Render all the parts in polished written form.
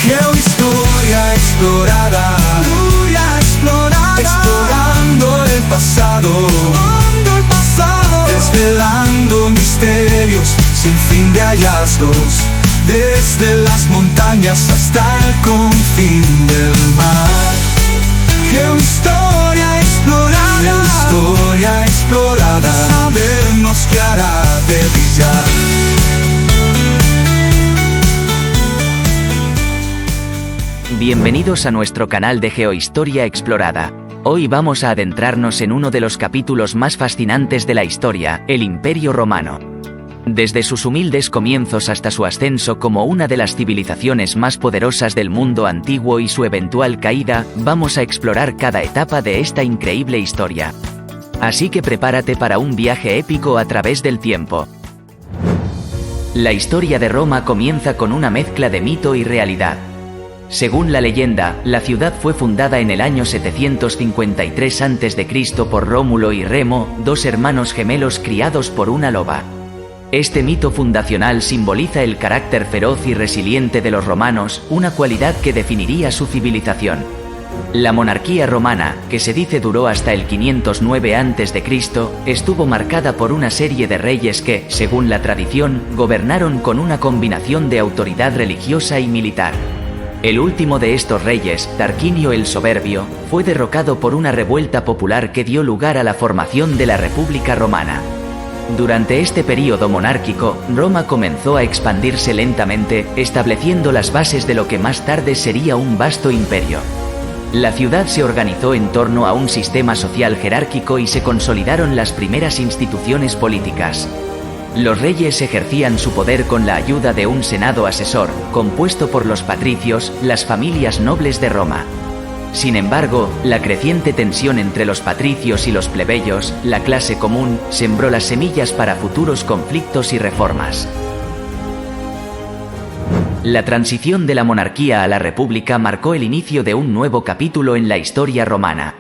Geohistoria explorada, explorando el pasado, desvelando misterios sin fin de hallazgos, desde las montañas hasta el confín del mar. Geohistoria explorada, saber nos guiará de brillar. Bienvenidos a nuestro canal de Geohistoria Explorada. Hoy vamos a adentrarnos en uno de los capítulos más fascinantes de la historia, el Imperio Romano. Desde sus humildes comienzos hasta su ascenso como una de las civilizaciones más poderosas del mundo antiguo y su eventual caída, vamos a explorar cada etapa de esta increíble historia. Así que prepárate para un viaje épico a través del tiempo. La historia de Roma comienza con una mezcla de mito y realidad. Según la leyenda, la ciudad fue fundada en el año 753 a.C. por Rómulo y Remo, dos hermanos gemelos criados por una loba. Este mito fundacional simboliza el carácter feroz y resiliente de los romanos, una cualidad que definiría su civilización. La monarquía romana, que se dice duró hasta el 509 a.C., estuvo marcada por una serie de reyes que, según la tradición, gobernaron con una combinación de autoridad religiosa y militar. El último de estos reyes, Tarquinio el Soberbio, fue derrocado por una revuelta popular que dio lugar a la formación de la República Romana. Durante este período monárquico, Roma comenzó a expandirse lentamente, estableciendo las bases de lo que más tarde sería un vasto imperio. La ciudad se organizó en torno a un sistema social jerárquico y se consolidaron las primeras instituciones políticas. Los reyes ejercían su poder con la ayuda de un senado asesor, compuesto por los patricios, las familias nobles de Roma. Sin embargo, la creciente tensión entre los patricios y los plebeyos, la clase común, sembró las semillas para futuros conflictos y reformas. La transición de la monarquía a la república marcó el inicio de un nuevo capítulo en la historia romana.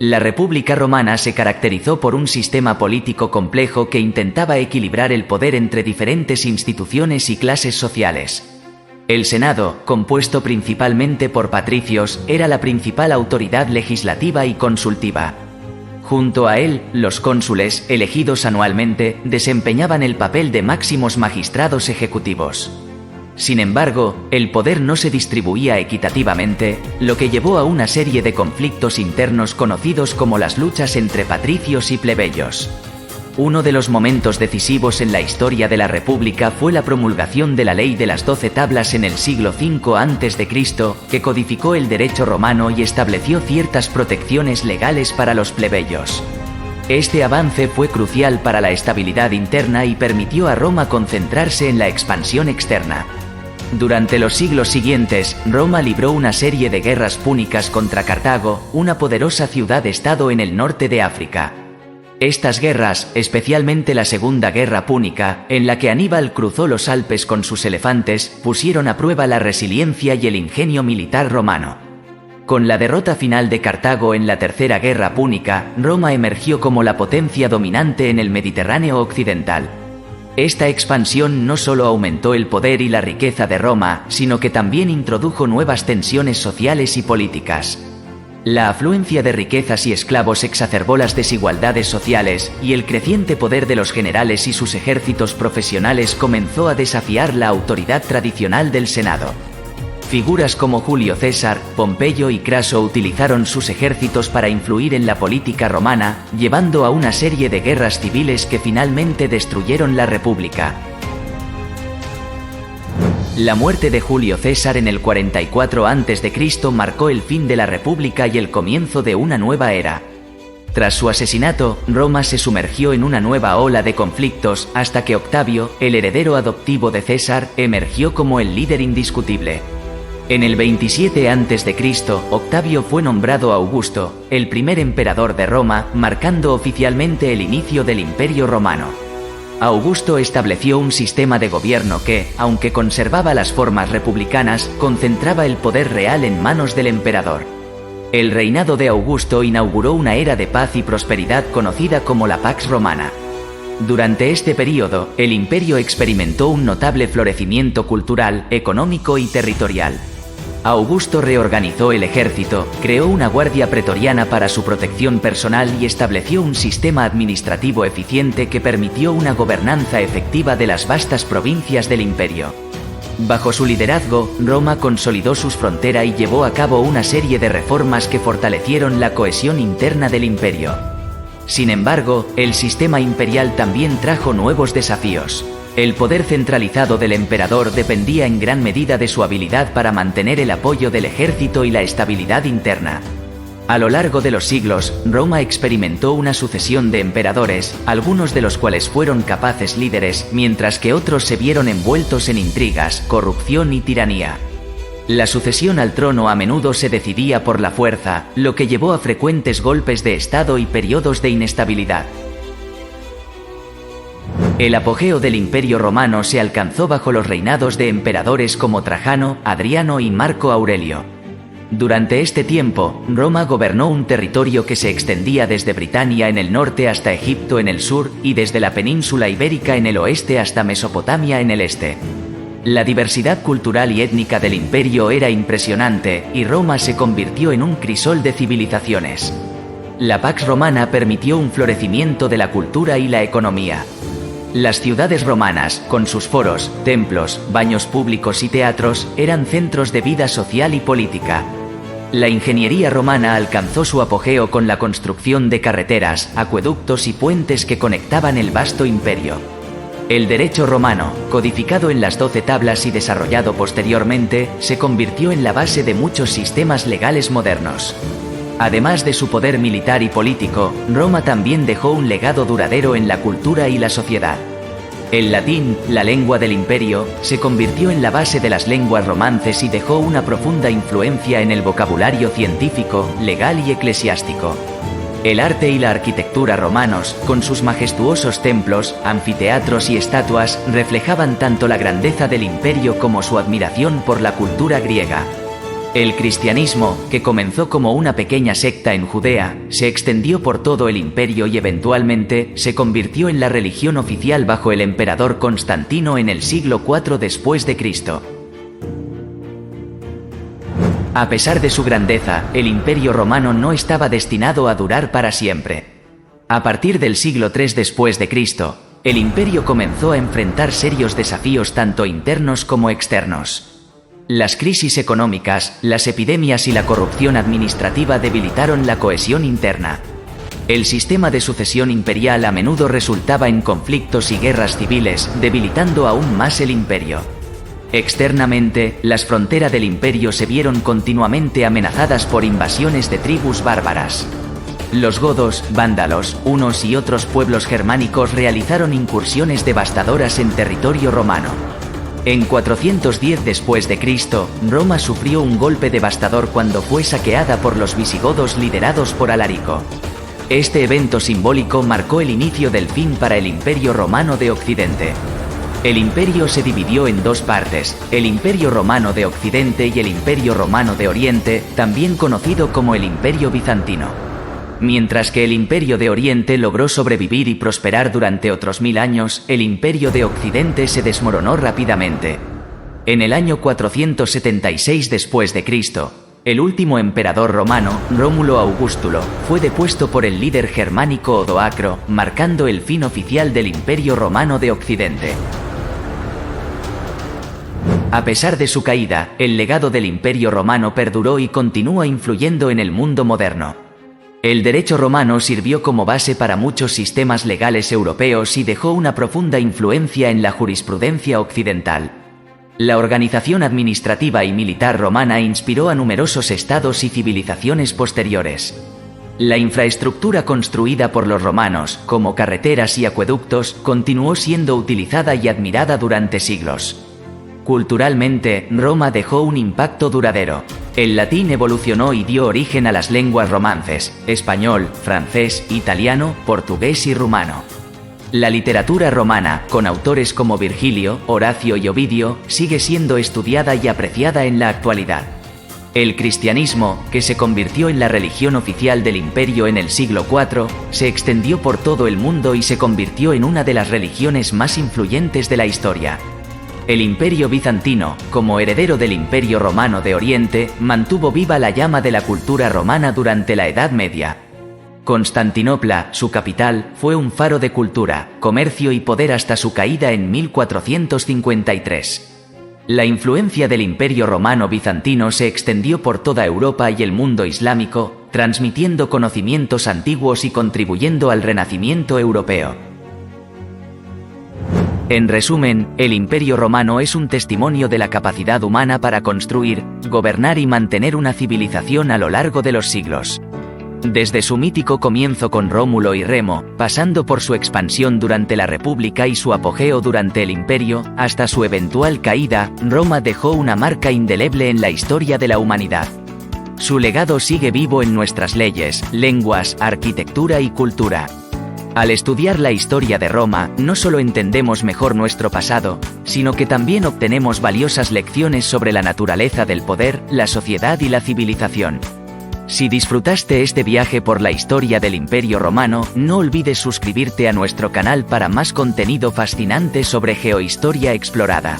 La República Romana se caracterizó por un sistema político complejo que intentaba equilibrar el poder entre diferentes instituciones y clases sociales. El Senado, compuesto principalmente por patricios, era la principal autoridad legislativa y consultiva. Junto a él, los cónsules, elegidos anualmente, desempeñaban el papel de máximos magistrados ejecutivos. Sin embargo, el poder no se distribuía equitativamente, lo que llevó a una serie de conflictos internos conocidos como las luchas entre patricios y plebeyos. Uno de los momentos decisivos en la historia de la República fue la promulgación de la Ley de las 12 Tablas en el siglo V a.C., que codificó el derecho romano y estableció ciertas protecciones legales para los plebeyos. Este avance fue crucial para la estabilidad interna y permitió a Roma concentrarse en la expansión externa. Durante los siglos siguientes, Roma libró una serie de guerras púnicas contra Cartago, una poderosa ciudad-estado en el norte de África. Estas guerras, especialmente la Segunda Guerra Púnica, en la que Aníbal cruzó los Alpes con sus elefantes, pusieron a prueba la resiliencia y el ingenio militar romano. Con la derrota final de Cartago en la Tercera Guerra Púnica, Roma emergió como la potencia dominante en el Mediterráneo occidental. Esta expansión no solo aumentó el poder y la riqueza de Roma, sino que también introdujo nuevas tensiones sociales y políticas. La afluencia de riquezas y esclavos exacerbó las desigualdades sociales, y el creciente poder de los generales y sus ejércitos profesionales comenzó a desafiar la autoridad tradicional del Senado. Figuras como Julio César, Pompeyo y Craso utilizaron sus ejércitos para influir en la política romana, llevando a una serie de guerras civiles que finalmente destruyeron la República. La muerte de Julio César en el 44 a.C. marcó el fin de la República y el comienzo de una nueva era. Tras su asesinato, Roma se sumergió en una nueva ola de conflictos hasta que Octavio, el heredero adoptivo de César, emergió como el líder indiscutible. En el 27 a.C., Octavio fue nombrado Augusto, el primer emperador de Roma, marcando oficialmente el inicio del Imperio Romano. Augusto estableció un sistema de gobierno que, aunque conservaba las formas republicanas, concentraba el poder real en manos del emperador. El reinado de Augusto inauguró una era de paz y prosperidad conocida como la Pax Romana. Durante este período, el imperio experimentó un notable florecimiento cultural, económico y territorial. Augusto reorganizó el ejército, creó una guardia pretoriana para su protección personal y estableció un sistema administrativo eficiente que permitió una gobernanza efectiva de las vastas provincias del imperio. Bajo su liderazgo, Roma consolidó sus fronteras y llevó a cabo una serie de reformas que fortalecieron la cohesión interna del imperio. Sin embargo, el sistema imperial también trajo nuevos desafíos. El poder centralizado del emperador dependía en gran medida de su habilidad para mantener el apoyo del ejército y la estabilidad interna. A lo largo de los siglos, Roma experimentó una sucesión de emperadores, algunos de los cuales fueron capaces líderes, mientras que otros se vieron envueltos en intrigas, corrupción y tiranía. La sucesión al trono a menudo se decidía por la fuerza, lo que llevó a frecuentes golpes de estado y periodos de inestabilidad. El apogeo del Imperio Romano se alcanzó bajo los reinados de emperadores como Trajano, Adriano y Marco Aurelio. Durante este tiempo, Roma gobernó un territorio que se extendía desde Britania en el norte hasta Egipto en el sur, y desde la península ibérica en el oeste hasta Mesopotamia en el este. La diversidad cultural y étnica del imperio era impresionante, y Roma se convirtió en un crisol de civilizaciones. La Pax Romana permitió un florecimiento de la cultura y la economía. Las ciudades romanas, con sus foros, templos, baños públicos y teatros, eran centros de vida social y política. La ingeniería romana alcanzó su apogeo con la construcción de carreteras, acueductos y puentes que conectaban el vasto imperio. El derecho romano, codificado en las 12 tablas y desarrollado posteriormente, se convirtió en la base de muchos sistemas legales modernos. Además de su poder militar y político, Roma también dejó un legado duradero en la cultura y la sociedad. El latín, la lengua del imperio, se convirtió en la base de las lenguas romances y dejó una profunda influencia en el vocabulario científico, legal y eclesiástico. El arte y la arquitectura romanos, con sus majestuosos templos, anfiteatros y estatuas, reflejaban tanto la grandeza del imperio como su admiración por la cultura griega. El cristianismo, que comenzó como una pequeña secta en Judea, se extendió por todo el imperio y eventualmente se convirtió en la religión oficial bajo el emperador Constantino en el siglo IV después de Cristo. A pesar de su grandeza, el imperio romano no estaba destinado a durar para siempre. A partir del siglo III después de Cristo, el imperio comenzó a enfrentar serios desafíos tanto internos como externos. Las crisis económicas, las epidemias y la corrupción administrativa debilitaron la cohesión interna. El sistema de sucesión imperial a menudo resultaba en conflictos y guerras civiles, debilitando aún más el imperio. Externamente, las fronteras del imperio se vieron continuamente amenazadas por invasiones de tribus bárbaras. Los godos, vándalos, hunos y otros pueblos germánicos realizaron incursiones devastadoras en territorio romano. En 410 después de Cristo, Roma sufrió un golpe devastador cuando fue saqueada por los visigodos liderados por Alarico. Este evento simbólico marcó el inicio del fin para el Imperio Romano de Occidente. El imperio se dividió en dos partes, el Imperio Romano de Occidente y el Imperio Romano de Oriente, también conocido como el Imperio Bizantino. Mientras que el Imperio de Oriente logró sobrevivir y prosperar durante otros 1000 años, el Imperio de Occidente se desmoronó rápidamente. En el año 476 después de Cristo, el último emperador romano, Rómulo Augustulo, fue depuesto por el líder germánico Odoacro, marcando el fin oficial del Imperio Romano de Occidente. A pesar de su caída, el legado del Imperio Romano perduró y continúa influyendo en el mundo moderno. El derecho romano sirvió como base para muchos sistemas legales europeos y dejó una profunda influencia en la jurisprudencia occidental. La organización administrativa y militar romana inspiró a numerosos estados y civilizaciones posteriores. La infraestructura construida por los romanos, como carreteras y acueductos, continuó siendo utilizada y admirada durante siglos. Culturalmente, Roma dejó un impacto duradero. El latín evolucionó y dio origen a las lenguas romances, español, francés, italiano, portugués y rumano. La literatura romana, con autores como Virgilio, Horacio y Ovidio, sigue siendo estudiada y apreciada en la actualidad. El cristianismo, que se convirtió en la religión oficial del imperio en el siglo IV, se extendió por todo el mundo y se convirtió en una de las religiones más influyentes de la historia. El Imperio Bizantino, como heredero del Imperio Romano de Oriente, mantuvo viva la llama de la cultura romana durante la Edad Media. Constantinopla, su capital, fue un faro de cultura, comercio y poder hasta su caída en 1453. La influencia del Imperio Romano Bizantino se extendió por toda Europa y el mundo islámico, transmitiendo conocimientos antiguos y contribuyendo al renacimiento europeo. En resumen, el Imperio Romano es un testimonio de la capacidad humana para construir, gobernar y mantener una civilización a lo largo de los siglos. Desde su mítico comienzo con Rómulo y Remo, pasando por su expansión durante la República y su apogeo durante el Imperio, hasta su eventual caída, Roma dejó una marca indeleble en la historia de la humanidad. Su legado sigue vivo en nuestras leyes, lenguas, arquitectura y cultura. Al estudiar la historia de Roma, no solo entendemos mejor nuestro pasado, sino que también obtenemos valiosas lecciones sobre la naturaleza del poder, la sociedad y la civilización. Si disfrutaste este viaje por la historia del Imperio Romano, no olvides suscribirte a nuestro canal para más contenido fascinante sobre geohistoria explorada.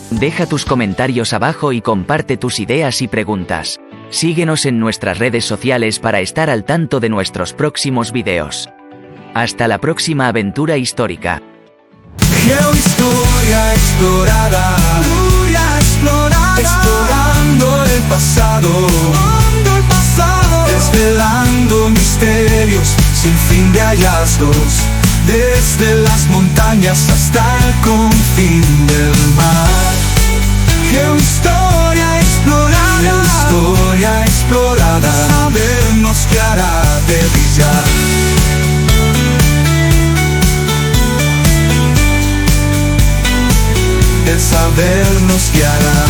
Deja tus comentarios abajo y comparte tus ideas y preguntas. Síguenos en nuestras redes sociales para estar al tanto de nuestros próximos videos. Hasta la próxima aventura histórica. Geohistoria explorada, explorando el pasado, desvelando misterios sin fin de hallazgos, desde las montañas hasta el confín del mar. Geohistoria explorada, sabernos que hará de brillar. El sabernos que hará